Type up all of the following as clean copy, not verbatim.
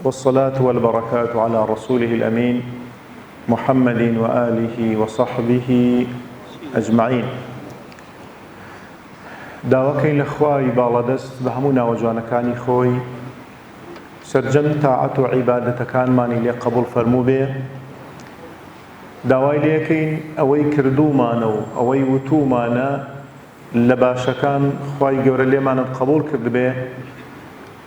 والصلاة والبركات على رسوله الأمين محمد وآله وصحبه أجمعين. داوەکەی لە خوای باڵەدەست بە هەموو ناوەجوانەکانی خۆی سەرجەم تاعەت و عیبادەتەکانمانی لێ قبول فەرموو بێ. داوای لێکەین ئەوەی کردومانە و ئەوەی وتومانە لە باشەکان خوای گەورە لێمانت قبول کرد بێ،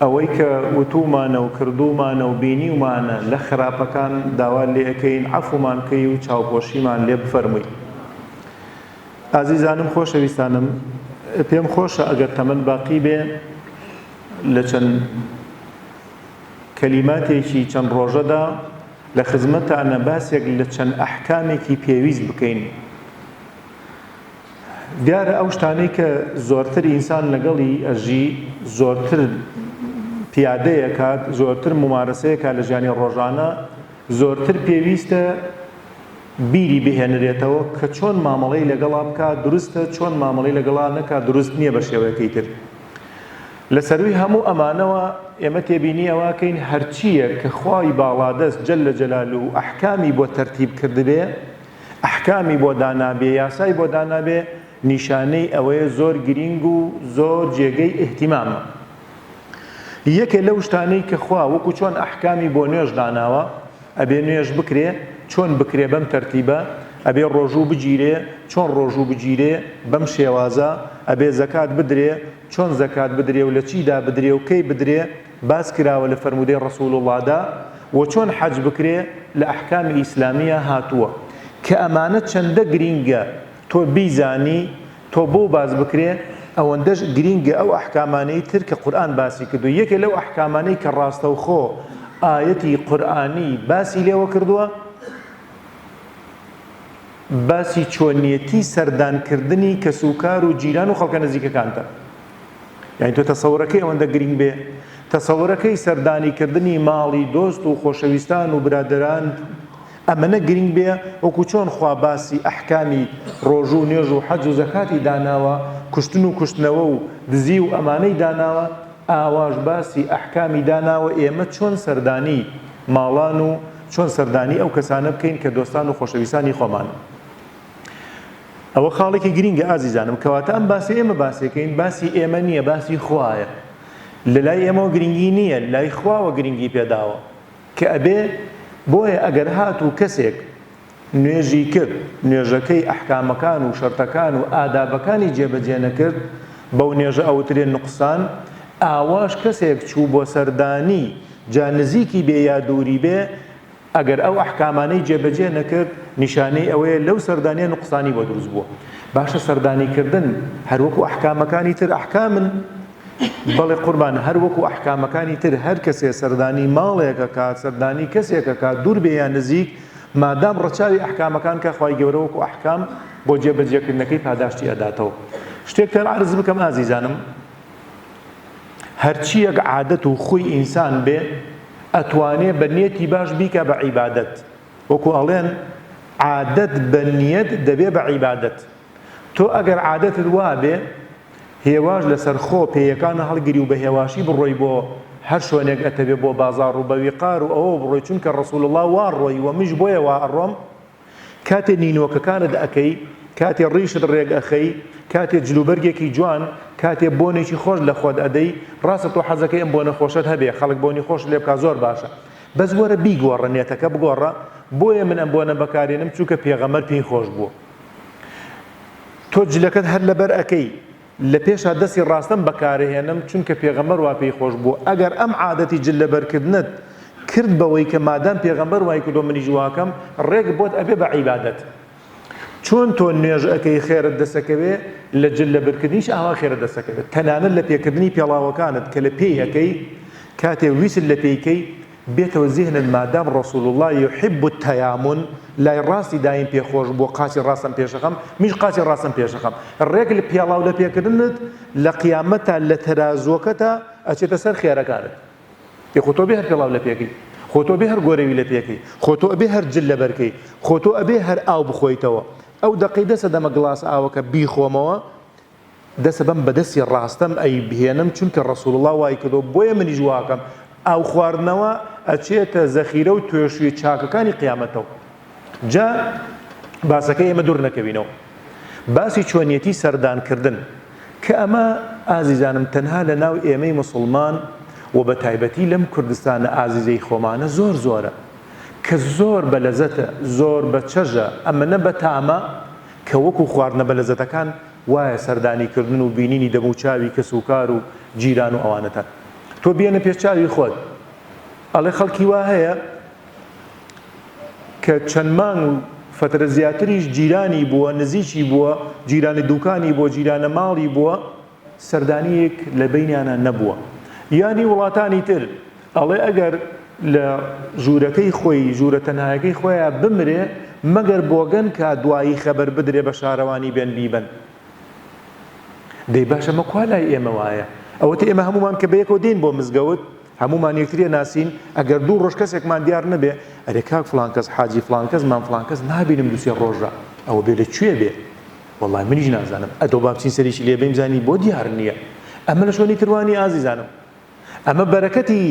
ئەوەی کە وتومانە و کردومانە و بینیومانە لە خراپەکان داوا لێکەین عەفومان کەی و چاوپۆشیمان لێ بفەرمووی. ئازیزانم خۆشەویستانم، پێم خۆشە ئەگەر تەمەن باقی بێ لە چەند کەلیماتێکی چەند ڕۆژەدا لە خزمەتانە باسێک لە چەند ئەحکامێکی پێویست بکەین. دیارە ئەو شتانەی کە زۆرتر ئینسان لەگەڵی ئەژی، زۆرتر پیادەیەکات، زۆرتر ممارەسەیەکات لە ژیانی ڕۆژانە، زۆرتر پێویستە بیری بهێنرێتەوە کە چۆن مامەڵەی لەگەڵا بکات دروستە، چۆن مامەڵەی لەگەڵا نەکات دروست نییە بە شێوەیەکەی تر. لە سەروی هەموو ئەمانەوە ئێمە تێبینی ئەوەکەین هەرچیە کە خوای باڵادەست جەلە جەلالوه ئەحکامی بۆ تەرتیب کردبێ، ئەحکامی بۆ دانابێ، یاسای بۆ دانابێ، نیشانەی ئەوەیە زۆر گرنگ و زۆر جێگەی ئیحتیمامە. یەکێ لەو شتانەی کە خوا وەکو چۆن ئەحکامی بۆ نوێژ داناوە، ئەبێ نوێژ بکرێ، چۆن بکرێ بەم تەرتیبە، ئەبێ ڕۆژوو بگیرێ، چۆن ڕۆژوو بگیرێ بەم شێوازە، ئەبێ زەکات بدرێ، چۆن زەکات بدرێ و لە چیدا بدرێ و کەی بدرێ باس کراوە لە فەرمودەی ڕەسوول وڵڵادا، و چۆن حەج بکرێ لە ئەحکامی ئیسلامیە هاتووە کە ئەمانە چەندە گرینگە تۆ بیزانی، تۆ بۆ باز بکرێ. ئەوەندەش گرینگە ئەو ئەحکامانەی تر کە قورئان باسی کردو. یەکێ لەو ئەحکامانەی کە ڕاستەوخۆ ئایەتی قورئانی باسی لێوە کردووە، باسی چۆنیەتی سەردانکردنی کەسوکار و جیران و خەڵکە نزیکەکانتە. یعنی تۆ تەسەوڕەکەی ئەوەندە گرنگ بێ، تەسەوڕەکەی سەردانیکردنی ماڵی دۆست و خۆشەویستان و برادەران ئەمەنە گرنگ بێ، وەکو چۆن خوا باسی ئەحکامی ڕۆژوو نوێژ و حەج و زەکاتی داناوە، کوشتن و کوشتنەوە و دزی و ئەمانەی داناوە، ئاواش باسی ئەحکامی داناوە ئێمە چۆن سەردانی ماڵان و چۆن سەردانی ئەو کەسانە بکەین کە دۆستان و خۆشەویستانی خۆمانە. ئەوە خاڵێکی گرینگە ئازیزانم، کەواتە ئەم باسی ئێمە باسیەکەین، باسی ئێمە نییە، باسی خوایە. لە لای ئێمەوە گرنگی نییە، لای خواوە گرنگی پێداوە کە ئەبێ. بۆیە ئەگەر هات و کەسێک نوێژی کرد، نوێژەکەی ئەحکامەکان و شەرتەکان و ئادابەکانی جێبەجێ نەکرد، بەو نوێژە ئەوترێن نوقسان، ئاواش کەسێک چوو بۆ سەردانی جانزیکی بێ یا دووری بێ، ئەگەر ئەو ئەحکامانەی جێبەجێ نەکرد، نیشانەی ئەوەیە لەو سەردانیە نوقسانی بۆ دروست بووە. باشە سەردانیکردن هەروەکو ئەحکامەکانی تر ئەحکامن، بەڵێ قوربان، هەروەکو ئەحکامەکانی تر هەر کەسێ سەردانی ماڵێکە کات، سەردانی کەسێکە کات، دوور بێ یان نزیک، مادام ڕەچاوی ئەحکامەکان کە خوای گەورە وەکو ئەحکام بۆ جێبەجێکردنەکەی پاداشتی ئەداتەوە. شتێکتر عەرز بکەم ئازیزانم، هەرچی یەک عادەت و خوی ئینسان بێ ئەتوانێ بە نیەتی باش بیکە بە عیبادەت. وەکو ئەڵێن عادەت بە نیەت دەبێ بە عیبادەت. تۆ ئەگەر عادەتت وا بێ هێواش لەسەر خۆ پێیەکانە هەڵگری و بە هێواشی بڕۆی بۆ هەر شوێنێک ئەتەبێ بۆ بازاڕ و بە ویقار و ئەوە بڕۆی، چونکە ڕەسوول الله وا ڕۆی و میش بۆیە وا ئەڕۆم. کاتێ نینۆکەکانت ئەکەی، کاتێ ڕیشت ڕێک ئەخەی، کاتێ جلوبەرگێکی جوان، کاتێ بۆنێکی خۆش لە خۆت ئەدەی، ڕاستە تۆ حەزەکەی ئەم بۆنە خۆشت هەبێ، خەڵک بۆنی خۆش لێ بکات، زۆر باشە، بەس وەرە بیگۆڕە نێتەکە بگۆڕە. بۆیە من ئەم بۆنە بەکارێنم چونکە پێغەمبەر پێی خۆش بووە. تۆ جلەکەت هەر لەبەر ئەکەی، لە پێشا دەستی ڕاستم بەکارهێنم چونکە پێغەمبەر وا پێی خۆش بووە. ئەگەر ئەم عادەتی جلەبەرکردنت کرد بەوەی کە مادام پێغەمبەر وای کردو منیش واکەم، ڕێک بۆت ئەبێ بە عیبادەت. چۆن تۆ نوێژ ئەەکەی خێرت دەسەکەوێ، لە جلەبەرکردنیش ئاوا خێرت دەسەکەوێت. تەنانەت لە پێکردنی پێڵاوەکانت کە لە پێی ئەەکەی، کاتێ ویست لە پێیکەی، بێتەوە زیهنت مادام ڕەسوول الله یحب التەیامن، لای ڕاستی دایم پێخۆش بۆ قاچی ڕاستم پێشەخەم، میش قاچی ڕاستم پێشەخەم. ڕێک لە پێڵاو لە پێکردنت لە قیامەتە لە تەرازۆکەتە ئەچێتە سەر خێرەکانت. خۆ تۆ بێ هەر پێڵاو لە پێکەی، خۆ تۆ بێ هەر گۆرەوی لە پێکەی، خۆ تۆ ئەبێ هەر جل لە بەرکەی، خۆ تۆ ئەبێ هەر ئاو بخۆیتەوە. ئەو دەقەی دەسە دەمە گڵاس ئاوەکە بیخۆمەوە، دەسە بەم بەدەستی ڕاستەم ئەی بهێنم چونکە ڕەسوول الله وای کردو، بۆیە منیش واکەم. ئاو خواردنەوە ئەچێتە زەخیرە و توێشوی چاکەکانی قیامەتەوە. جا باسەکە ئێمە دوور نەکەوینەوە. باسی چۆنیەتی سەردانکردن کە ئەمە ئازیزانم تەنها لە ناو ئێمەی موسڵمان و بە تایبەتی لەم کوردستانە ئازیزەی خۆمانە زۆر زۆرە کە زۆر بە لەزەتە، زۆر بە چەژە، ئەمە نە بە تامە کە وەکو خواردنە بە لەزەتەکان وایە سەردانیکردن و بینینی دەموچاوی کەس و کار و جیران و ئەوانەتە. تۆ بێنە پێشچاوی خۆت ئەڵێ خەڵکی وا هەیە کە چەند مانگ و فترە زیاتریش جیرانی بووە، نزیکی بووە، جیرانی دوکانی بووە، جیرانە ماڵی بووە، سەردانیەک لە بینیانە نەبووە. یانی وڵاتانی تر ئەڵێ ئەگەر لە ژوورەکەی خۆی، ژوورە تەنهایەکەی خۆیان بمرێ مەگەر بۆگەن کە دوایی خەبەر بدرێ بە شارەوانی بێن بیبن. دەی باشە مە کوا لای ئێمە وایە؟ ئەوەتە ئێمە هەمومان کە بەیەکەوە دێن بۆ مزگەوت، هەمومان یەکترێ ناسین، ئەگەر دوو ڕۆژ کەسێکمان دیار نەبێ ئەرێ کاک فڵان کەس حاجی فڵان کەس مان فڵان کەس نابینم دووسێ ڕۆژە، ئەوە بێ لەکوێ بێ؟ وەڵای منیش نازانم. ئەتۆ با بچین سەریشی لێ بێم زانی بۆ دیار نییە. ئەمە لە شوێنی تروانی ئازیزانم، ئەمە بەرەکەتی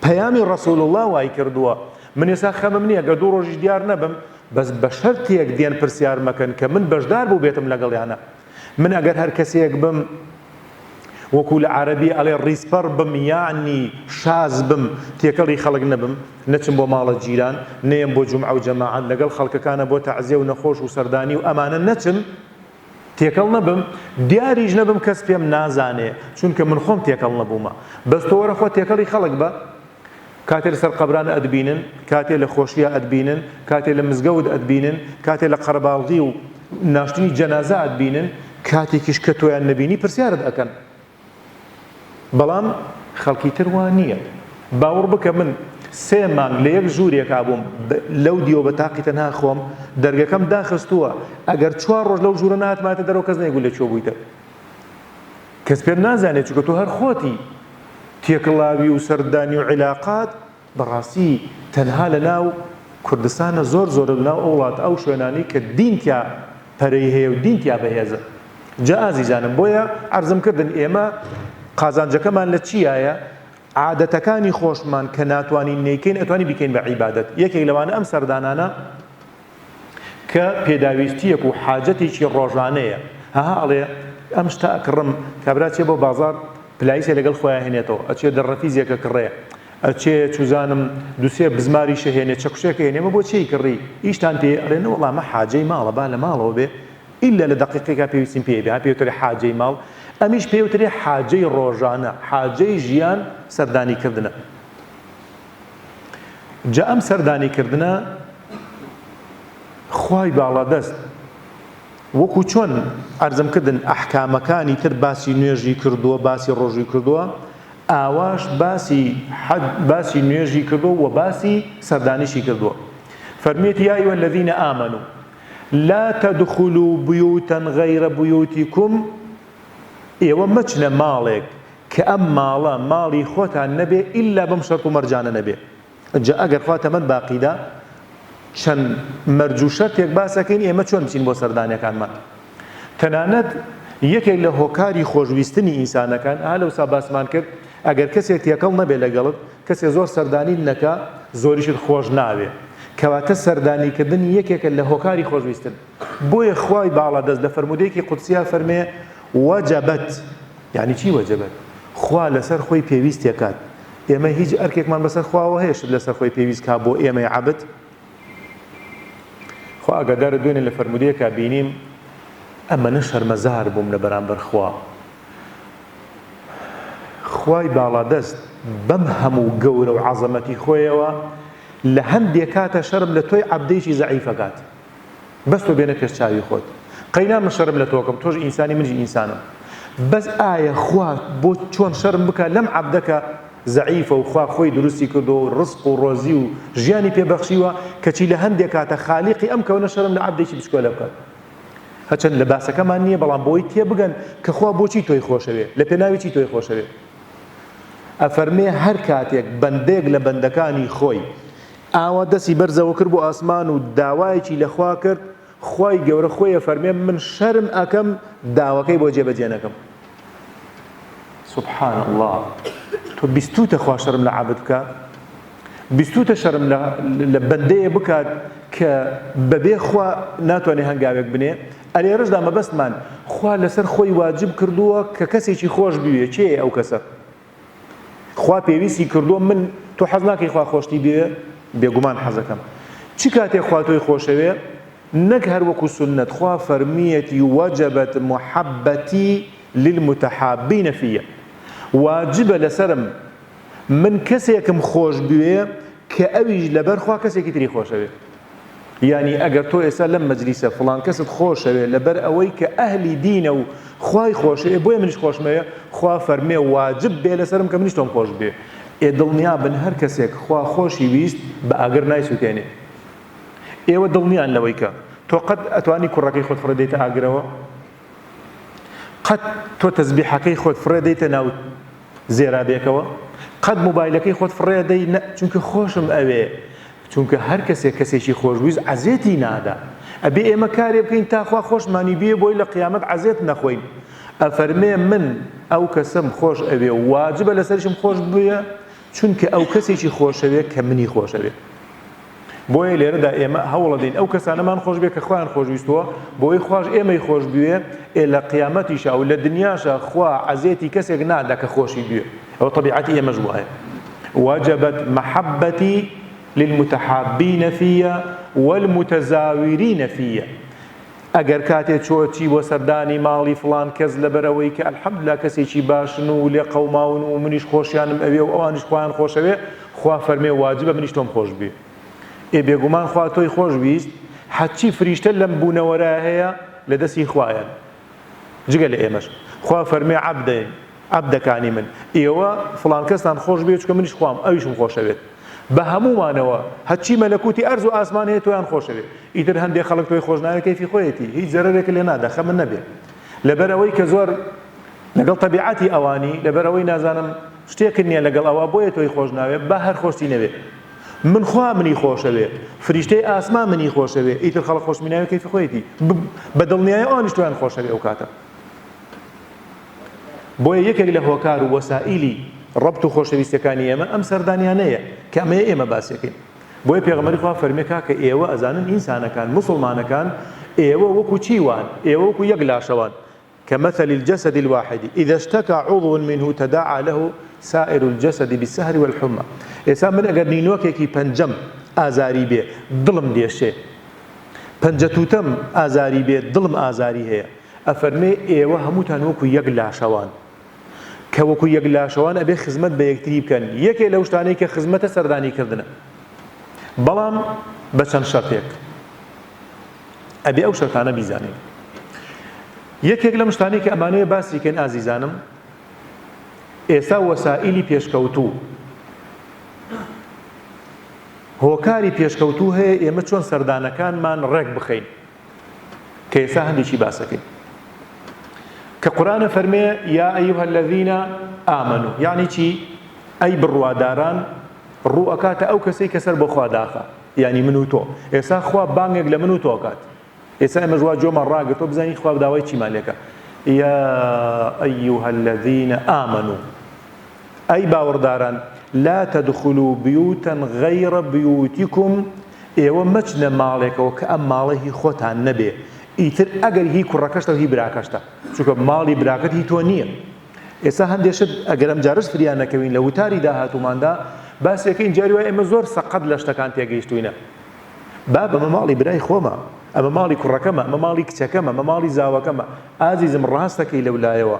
پەیامی ڕەسوول الله وای کردووە. من ێستا خەمم نییە گە دوو ڕۆژیش دیار نەبم، بەس بە شەرتێک دێن پرسیار مەکەن کە من بەشدار بوو بێتم لەگەڵیانە. من ئەگەر هەر کەسێک بم وەکو لە عەرەبی ئەڵێ ڕیسپەر بم، یعنی شاز بم، تێکەڵی خەڵک نەبم، نەچم بۆ ماڵە جیران، نێم بۆ جومعە و جەماعەت لەگەڵ خەڵکەکانە بۆ تەعزیە و نەخۆش و سەردانی و ئەمانە نەچم، تێکەڵ نەبم، دیاریش نەبم کەس پێم نازانێ، چونکە من خۆم تێکەڵ نەبوومە. بەس تۆ وەرە خۆ تێکەڵی خەڵک بە، کاتێ لەسەر قەبرانە ئەدبینن، کاتێ لە خۆشیە ئەدبینن، کاتێ لە مزگەوت ئەدبینن، کاتێ لە قەرەباڵغی و ناشتنی جەنازە ئەدبینن، کاتێکیش کە تۆیان نەبینی پرسیارت ئەکەن. بەڵام خەڵکی تر وان نییە. باوەڕ بکە من 3 مانگ لە یەک ژوورێکا بووم لەو دیۆ بە تاقی تەنها خۆم، دەرگەکەم داخستووە، ئەگەر 4 ڕۆژ لەو ژوورە نهاتماتە دەرەوە کەس نەیگوت لەکوێ بوویتە. کەس پێت نازانێت چونکە تۆ هەر خۆتی تێکڵاوی و سەردانی و عیلاقات بەڕاستی تەنها لە ناو کوردستانە زۆر زۆر لە ناو وڵات ئەو شوێنانی کە دینتیا پەرەی هەیە و دینتیا بەهێزە. جا ئازیزانم بۆیە عەرزم کردن ئێمە قازانجەکەمان لە چیایە؟ عادەتەکانی خۆشمان کە ناتوانین نەیکەین ئەتوانی بیکەین بە عیبادەت. یەکێک لەوانە ئەم سەردانانە کە پێداویستیەک و حاجەتێکی ڕۆژانەیە. هەها ئەڵێ ئەم شتە ئەکڕم، کابرا چێ بۆ بازار پلایسێ لەگەڵ خۆیان هێنێتەوە، ئەچێ دەڕەفیزێکە کڕێ، ئەچێ چوزانم دووسێ بزماری شەهێنێ، چەکوشێکە هێنێمە بۆ چی کڕی؟ ئیشتان پێ ئەڵێن وەڵامە حاجەی ماڵە، با لە ماڵەوە بێ ئیلا لە دەقیقێکا پێویستیم پێ بێ، پێوترێ حاجەی ماڵ، ئەمیش پێوترێ حاجەی ڕۆژانە، حاجەی ژیان سەردانیکردنە. جا ئەم سەردانیکردنە خوای باڵادەست وەکو چۆن عەرزم کردن ئەحکامەکانی تر باسی نوێژی کردووە، باسی ڕۆژی کردووە، ئاواش باسی نوێژی کردووە و باسی سەردانیشی کردووە. فەرمێتی یا ئەیوهە الەذینە ئامەنوا لا تدخلوا بيوتا غير بيوتكم، ئێوە مەچنە ماڵێک کە ئەم ماڵە ماڵی خۆتان نەبێ ئیلا بەم شەرت و مەرجانە نەبێ. جا ئەگەر خواتەمەند باقیدا چەند مەرج و شەرتێک باسەکەین ئێمە چۆن بچین بۆ سەردانیەکانمان. تەنانەت یەکێک لە هۆکاری خۆشویستنی ئینسانەکان هەلەوسا باسمان کرد، ئەگەر کەسێک تێکەڵ نەبێ لەگەڵت، کەسێک زۆر سەردانی نەکا، زۆریشت خۆش ناوێ، کەواتە سەردانیکردن یەکێکە لە هۆکاری خۆشویستن. بۆیە خوای باڵادەست لە فەرمودەیەکی قودسییا فەرمێ وەجەبەت، یعنی چی وەجەبەت؟ خوا لەسەر خۆی پێویستێکات. ئێمە هیچ ئەرکێکمان بەسەر خواوە هەیە شت لەسەر خۆی پێویست کا بۆ ئێمەی عەبد؟ خوا ئاگادارە دوێنێ لە فەرمودەیەکا بینیم ئەمەنە شەرمەزار بووم لە بەرامبەر خوا. خوای باڵادەست بەم هەموو گەورە و عەزەمەتی خۆیەوە لە هەندێک کاتە شەرم لە تۆی عەبدەیەکی زەعیفەکات، بەس تۆ بێنە پێش چاوی خۆت. قەینا من شەرم لە تۆکەم، تۆش ئینسانی منیش ئینسانم، بەس ئایا خوا بۆ چۆن شەرم بکە لەم عەبدەکە زەعیفە و خوا خۆی دروستی کردو و ڕزق و ڕۆزی و ژیانی پێبەخشیوە کەچی لە هەندێک کاتە خالیقی ئەم کەونە شەرم لە عەبدێکی بچکۆلە بکات. هەچەند لە باسەکەمان نییە، بەڵام بۆی تێبگەن کە خوا بۆچی تۆی خۆشەوێ، لە پێناوی چی تۆی خۆشەوێ. ئەفەرمێ هەر کاتێک بەندێک لە بەندەکانی خۆی ئاوا دەستی بەرزەوە کرد بۆ ئاسمان و داوایەکی لە خوا کرد، خوای گەورە خۆی ئەفەرمێ من شەرم ئەکەم داواکەی بۆ جێبەجێ نەکەم. سبحان الله، تۆ بیستوتە خوا شەرم لە عەبد بکە؟ بیستوتە شەرم لە بەندەیە بکات کە بەبێ خوا ناتوانێ هەنگاوێک بنێ ئەلێرەشدا مەبەستمان خوا لەسەر خۆی واجب کردووە کە کەسێکی خۆش بوێ چێ ئەو کەسە خوا پێویستی کردووە من تۆ حەز ناکەی خوا خۆشتی بێ بێگومان حەزەکەم چی کاتێک خوا تۆی خۆشەوێ نەک هەر وەکو سنەت خوا فەرمیەتی وەجەبەت محەبەتی للمتحابین فیە واجبە لەسرم من کەسێکم خۆش بوێ کە ئەویش لەبەر خوا کەسێکی تری خۆشەوێ یعنی ئەگەر تۆ ئێستا لەم مەجلیسە فڵان کەست خۆشەوێ لەبەر ئەوەی کە ئەهلی دینە و خوای خۆشەوێ بۆیە منیش خۆشمەوێ خوا فەرمێ واجب بێ لەسرم کە منیش تۆم خۆش بێ دڵنیا بن هەر کەسێک خوا خۆشی ویست بە ئاگر نایسووتێنێ ئێوە دڵنیان لەوەی کە تۆ قەت ئەتوانی کوڕەکەی خۆت فڕە دەیتە ئاگرەوە قەت تۆ تەسبیحەکەی خۆت فڕێ دەیتە ناو زێرابێکەوە قەت موبایلەکەی خۆت فڕێ دەی چونکە خۆشم ئەوێ چونکە هەر کەسێک کەسێکی خۆشویست عەزێتی نادا ئەبێ ئێمە کارێ بکەین تا خوا خۆشمانی بێ بۆی لە قیامەت عەزێت نەخۆین ئەفەرمێ من ئەو کەسم خۆش ئەوێ واجبە لەسەرشم خۆش بووە چونکە ئەو کەسێکی خۆشەوێ کە منی خۆشەوێ بۆیە لێرەدا ئێمە هەوڵە دەین ئەو کەسانەمان خۆش بێ کە خوایان خۆشویستووە بۆی خوش ئێمەی خۆش بوێ لە قیامەتیشا و لە دنیاشا خوا عەزێتی کەسێک نادا کە خۆشی بوێ ئەو طبیعەتی ئێمەش وایە وجبت محبتي للمتحابين فيا والمتزاورين فيا ئەگەر کاتێک چۆچی بۆ سەردانی ماڵی فڵان کەس لەبەرەوەی کە ئەلحەمدوللا کەسێکی باشن و لێ قەوماون و منیش خۆشیانم ئەوێ و ئەوانیش خۆیان خۆشەوێ خوا فەرمێ واجبە منیش تۆم خۆش بێ بێگومان خوا تۆی خۆش ویست حەچی فریشتە لەم بوونەوەرە هەیە لە دەستی خوایان جگە لە ئێمەش خوا فەرمێ عەبدەکانی من ئێوە فڵان کەستان خۆش بێ چکە منیش خوام ئەویشم خۆشەوێت بە هەمومانەوە هەچی مەلەکوتی ئەرز و ئاسمان هەیە تۆیان خۆشەوێ ئیتر هەندێک خەڵک تۆی خۆش ناوێت کەیفی خۆیەتی هیچ زەرەرێک لێ نادا خەمن نەبێ لەبەرەوەی کە زۆر لەگەڵ تەبیعەتی ئەوانی لەبەرەوەی نازانم شتێکن نییە لەگەڵ ئەوە بۆیە تۆی خۆش ناوێت بە هەر خۆشتی نەوێ من خوا منی خۆشەوێ فریشتەی ئاسمان منی خۆشەوێ ئیتر خەڵک خۆشمی ناوێت کەیفی خۆیەتی بە دڵنیایە ئەوانیش تۆیان خۆشەوێ ئەو کاتە بۆیە یەکێک لە هۆکار و وەسائیلی ڕەبط و خۆشەویستەکانی ئێمە ئەم سەردانیانەیە کە ئێمە باسیەکەین بۆیە پێغەمبەری خوا فەرمێکا کە ئێوە ئەزانن ئینسانەکان موسڵمانەکان ئێوە وەکو چیوان ئێوە وەکو یەک لاشەوان كمثل الجسد الواحد إذا اشتكى عضو منه تداعى له سائر الجسد بالسهر والحمى ئێستا من ئەگەر نینۆکێکی پەنجەم ئازاری بێ دڵم دێشێ پەنجەتوتەم ئازاری بێ دڵم ئازاری هەیە ئەفەرمێ ئێوە هەمووتان وەکو یەک لاشەوان کە وەکو یەک لاشەوان ئەبێ خزمەت بە یەکتری بکەن یەکێ لەو شتانەی کە خزمەتە سەردانیکردنە بەڵام بە چەند شەرتێک ئەبێ ئەو شەرتانە بیزانین یەکێک لەم شتانەی کە ئەمانەیە باسی کەن ئازیزانم ئێستا وەسائیلی پێشکەوتوو هۆکاری پێشکەوتوو هەیە ئێمە چۆن سەردانەکانمان ڕێک بخەین کە ئێستا هەندێکی باسەکەین کە قورآنە فەرمێ یا ئەیوهە الذینە ئامەنوا یعنی چی ئەی بڕواداران ڕوو ئەکاتە ئەو کەسەی کە سەر بۆ خوا داخە یعنی من و تۆ ئێستا خوا بانگێک لە من و تۆ کات ئێستا ئێمە ژوا جۆمان ڕاگرتۆ بزانین خوا داوای چیمان لێکە یا ئەیوهە الذینە ئامەنوا ئەی باوەڕداران لا تدخلوا بيوتا غير بيوتكم ئێوە مەچنە ماڵێکەوە کە ئەم ماڵە هی خۆتان نەبێ ئیتر ئەگەر هی کوڕەکەشتە و هی براکەشتە چونکە ماڵی براکەت هی تۆ نییە ئێستا هەندێشت ئەگەر ئەم جارش فریان نەکەوین لە وتاری داهاتووماندا باسێکەین جاری وای ئێمە زۆر سەقەت لە شتەکان تێگەیشتوینە با بەمە ماڵی برای خۆمە ئەمە ماڵی کوڕەکەمە ئەمە ماڵی کچەکەمە ئەمە ماڵی زاوەکەمە ئازیزم ڕاستەکەی لەولایەوە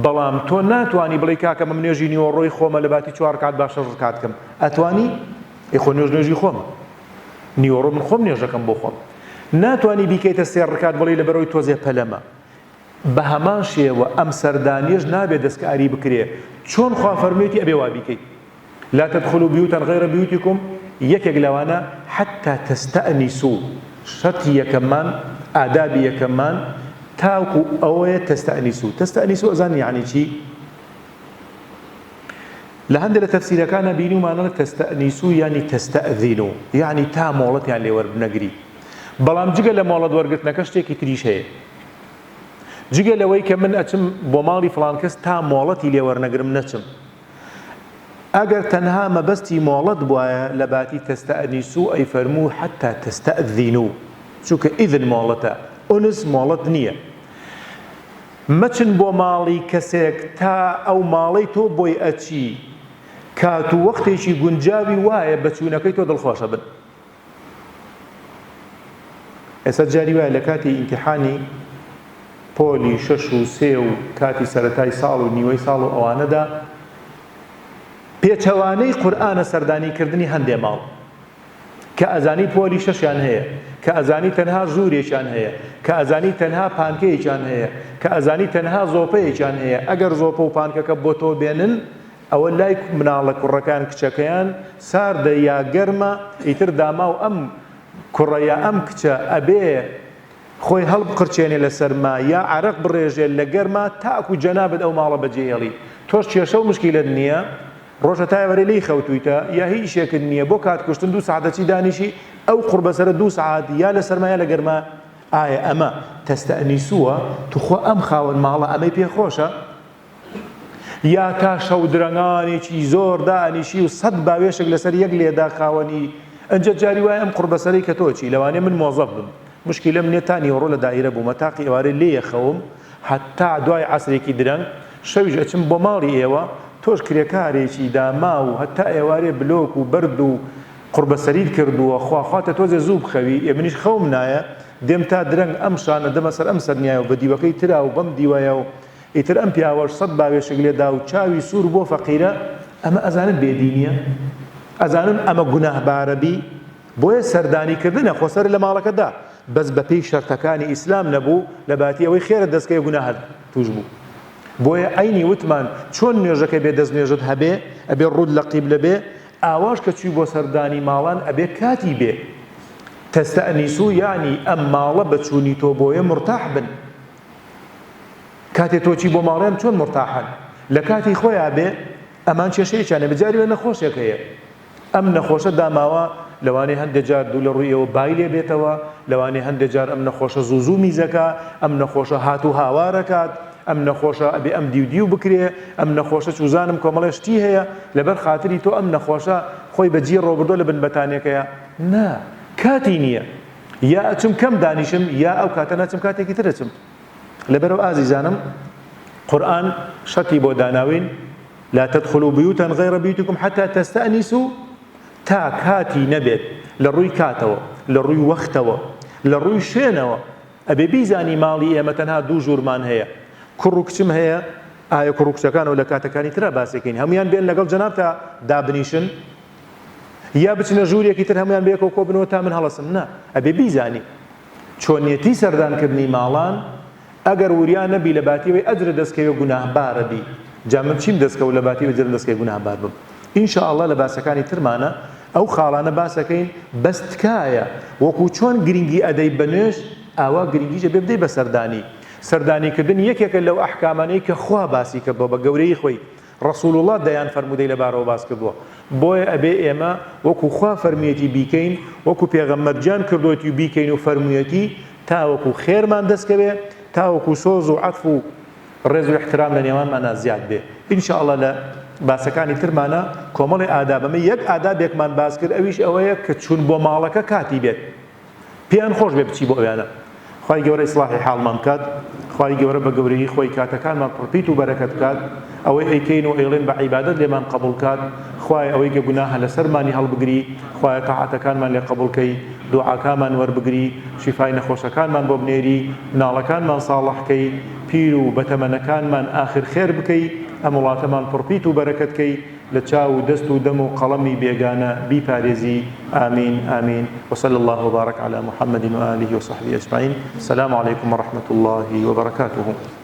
بەڵام تۆ ناتوانی بڵێ کاکە مە نوێژی نیوەڕۆی خۆمە لە باتی 4 کات با 6 کات کەم ئەتوانی خۆ نوێژی خۆمە نیوەڕۆ من خۆم نوێژەکەم بۆ خۆم ناتوانی بیکەیتە 3 ڕکات بڵێ لەبەرەوەی تۆزێ پەلەمە بە هەمان شێوە ئەم سەردانیەش نابێت دەستکاری بکرێ چۆن خوا فەرموویەتی ئەبێ وا بیکەیت لا تدخلوا بيوتا غير بيوتكم یەکێک لەوانە حتى تستأنسوا شەرتی یەکەممان ئادابی یەکەممان تاوکو ئەوەیە تستأنسوا ئەزان یعنی چی لە هەندێک لە تەفسیرەکانە بینومانە تستأنسوا یعنی تستأذنوا یعنی تا مۆڵەتیان لێ وەربنەگری بەڵام جگە لە مۆڵەت وەرگرتنەکە شتێکی تریش هەیە جگە لەوەی کە من ئەچم بۆ ماڵی فڵان کەس تا مۆڵەتی لێ وەرنەگرم نەچم ئەگەر تەنها مەبەستی مۆڵەت بووایە لە باتی تەستەئەنیسو ئەی فەرموو حەتا تەستەئذینو چونکە ئیذن مۆڵەتە ئونس مۆڵەت نییە مەچن بۆ ماڵی کەسێک تا ئەو ماڵەی تۆ بۆی ئەچی کات و وەختێکی گونجاوی وایە بە چوونەکەی تۆ دڵخۆشە بن ئێستا جاری وایە لە کاتی ئیمتیحانی پۆلی 6 و 3 و کاتی سەرەتای ساڵ و نیوەی ساڵ و ئەوانەدا پێچەوانەی قورئانە سەردانیکردنی هەندێ ماڵ کە ئەزانی پۆلی 6یان هەیە کە ئەزانی تەنها ژوورێکیان هەیە کە ئەزانی تەنها پانکەیەکیان هەیە کە ئەزانی تەنها زۆپەیەکیان هەیە ئەگەر زۆپە و پانکەکە بۆ تۆ بێنن ئەوە لای مناڵە کوڕەکان کچەکەیان ساردە یا گەرمە ئیتر داما و ئەم کوڕەیە ئەم کچە ئەبێ خۆی هەڵبقرچێنێ لە سەرما یا عەرەق بڕێژێت لە گەرما تاکو جەنابەت ئەو ماڵە بەجێهێڵی تۆش کێشە و مشکیلت نییە ڕۆژە تایوەرێ لی خەوتویتە یا هیچ شتێکت نییە بۆ کات کوشتن 2 ساعتەچی دانیشی ئەو قوربەسەرە 2 ساعت یا لە سەرما یا لە گەرما ئایا ئەمە تەستەئنیسووە توخوا ئەم خاوەن ماڵە ئەمەی پێخۆشە یا تا شەو درەنگانێکی زۆر دانیشی و 100 باوێشک لەسەر یەک لێدا خاوەنی ئەنجە جاری وایە ئەم قوربەسەرەی کە تۆچی لەوانێ من مۆزەف بم مشکلەم نییە تا نیوەڕۆ لە دائیرە بوومە تاقی ئێوارە لێ خەوم هەتا دوای عەسرێکی درەنگ شەویش ئەچم بۆ ماڵی ئێوە تۆش کرێکارێکی داما و هەتا ئێوارێ بلۆک و بەرد و قوربەسەریت کردووە خواخواتە تۆزێ زوو بخەوی ئێ منیش خەوم نایە دێم تا درەنگ ئەم شانە دەمە سەر ئەم سەرنیایە و بە دیوەکەی ترا و بەم دیوایە و ئیتر ئەم پیاوەش 100 باوێشک لێدا و چاوی سوور بۆ فەقیرە ئەمە ئەزانن بێدینیە ئەزانن ئەمە گوناهبارەبی بۆیە سەردانیکردنە خۆسەر لە ماڵەکەدا بەس بەپێی شەرتەکانی ئیسلام نەبوو لە باتی ئەوەی خێرە دەستکەی گوناهت توش بوو بۆیە ئەینی وتمان چۆن نوێژەکە بێ دەست نوێژت هەبێ ئەبێ ڕوود لە قیبلە بێ ئاواش کە چووی بۆ سەردانی ماڵان ئەبێ کاتی بێ تەستەئنیسو یعنی ئەم ماڵە بەچوونی تۆ بۆیە مرتاح بن کاتێ تۆچی بۆ ماڵیان چۆن مرتاحن لە کاتی خۆیان بێ ئەمان کێشەیەکیانە بەجاری وێ نەخۆشێک هەیە ئەم نەخۆشە داماوە لەوانەیە هەندێک جار دوو لە ڕووی ئەوە بای لێ بێتەوە لەوانەیە هەندێک جار ئەم نەخۆشە زوو میزەکە ئەم نەخۆشە هات و هاوارەکات ئەم نەخۆشە ئەبێ ئەم دیو بکرێ ئەم نەخۆشە چوزانم کۆمەڵێ شتی هەیە لەبەر خاتری تۆ ئەم نەخۆشە خۆی بەجێ ڕۆبردۆ لە بنبەتانێکەیە نا کاتی نییە یا ئەچم کەم دانیشم یا ئەو کاتە ناچم کاتێکی تر ئەچم لەبەرەوە ئازیزانم قورئان شەرتی بۆ داناوین لا تدخلوا بيوتا غير بيوتكم حتى تستأنسوا تا کاتی نەبێت لە ڕووی کاتەوە لە ڕووی وەختەوە لە ڕووی شوێنەوە ئەبێ بیزانی ماڵی ئێمە تەنها 2 ژوورمان هەیە کوڕ و کچم هەیە ئایا کوڕ و کچەکانەوە لە کاتەکانی ترە باسێکین هەمویان بێن لەگەڵ جەناب تا دابنیشن یا بچنە ژوورێکی تر هەمویان بێکەوە کۆ بنەوە تا من هەڵەسم نا ئەبێ بیزانی چۆنیەتی سەردانکردنی ماڵان ئەگەر وریان نەبی لە باتیەوەی ئەجرە دەستکەوێ گوناهبارە بی جا من چیم دەستکەوت لە باتیەوەی ئەجرە دەستکەوێ گوناهبار بم ئینشاءالله لە باسەکانی ترمانە ئەو خاڵانە باسەکەین بەس تکایە وەکو چۆن گرنگی ئەدەی بەنوێش ئاوا گرنگیشە بێ بدەی بە سەردانی سەردانیکردن یەکێکە لەو ئەحکامانەی کە خوا باسی کردووە بە گەورەی خۆی ڕەسوول الله دەیان فەرموودەی لەبارەوە باس کردووە بۆیە ئەبێ ئێمە وەکو خوا فەرموویەتی بیکەین وەکو پێغەمبەرجان کردوەتی و بیکەین و فەرموویەتی تاوەکو خێرمان دەستکەوێ تاوەکو سۆز و عەتف و ڕێز و احترام لە نێوانمانە زیاد بێ ئینشاءالله لە باسەکانی ترمانە کۆمەڵی ئادابەمە یەک ئادابێکمان باس کرد ئەویش ئەوەیە کە چوون بۆ ماڵەکە کاتی بێت پێیان خۆش بێ بچی بۆ ئەویانە خوای گەورە ئیسلاحی حاڵمان بکات خوای گەورە بە گەورەی خۆی کاتەکانمان پڕپیت و بەرەکەت بکات ئەوەی ئەیکەین و ئەیڵێن بە عیبادەت لێمان قبوڵ کات خوای ئەوەی کە گوناهە لەسەرمانی هەڵبگری خوای تاعاتەکانمان لێ قبوڵکەی دوعاکانمان وەربگری شیفای نەخۆشەکانمان بۆ بنێری مناڵەکانمان ساڵحکەی پیر و بەتەمەنەکانمان ئاخر خێر بکەی ئەم وڵاتەمان پڕپیت و بەرەکەتکەی لە چاو و دەست و دەم و قەڵەمی بێگانە بیپارێزی آمین آمین وصلى الله وبارك على محمد وآله وصحبه أجمعين السلام عليكم ورحمة الله وبركاته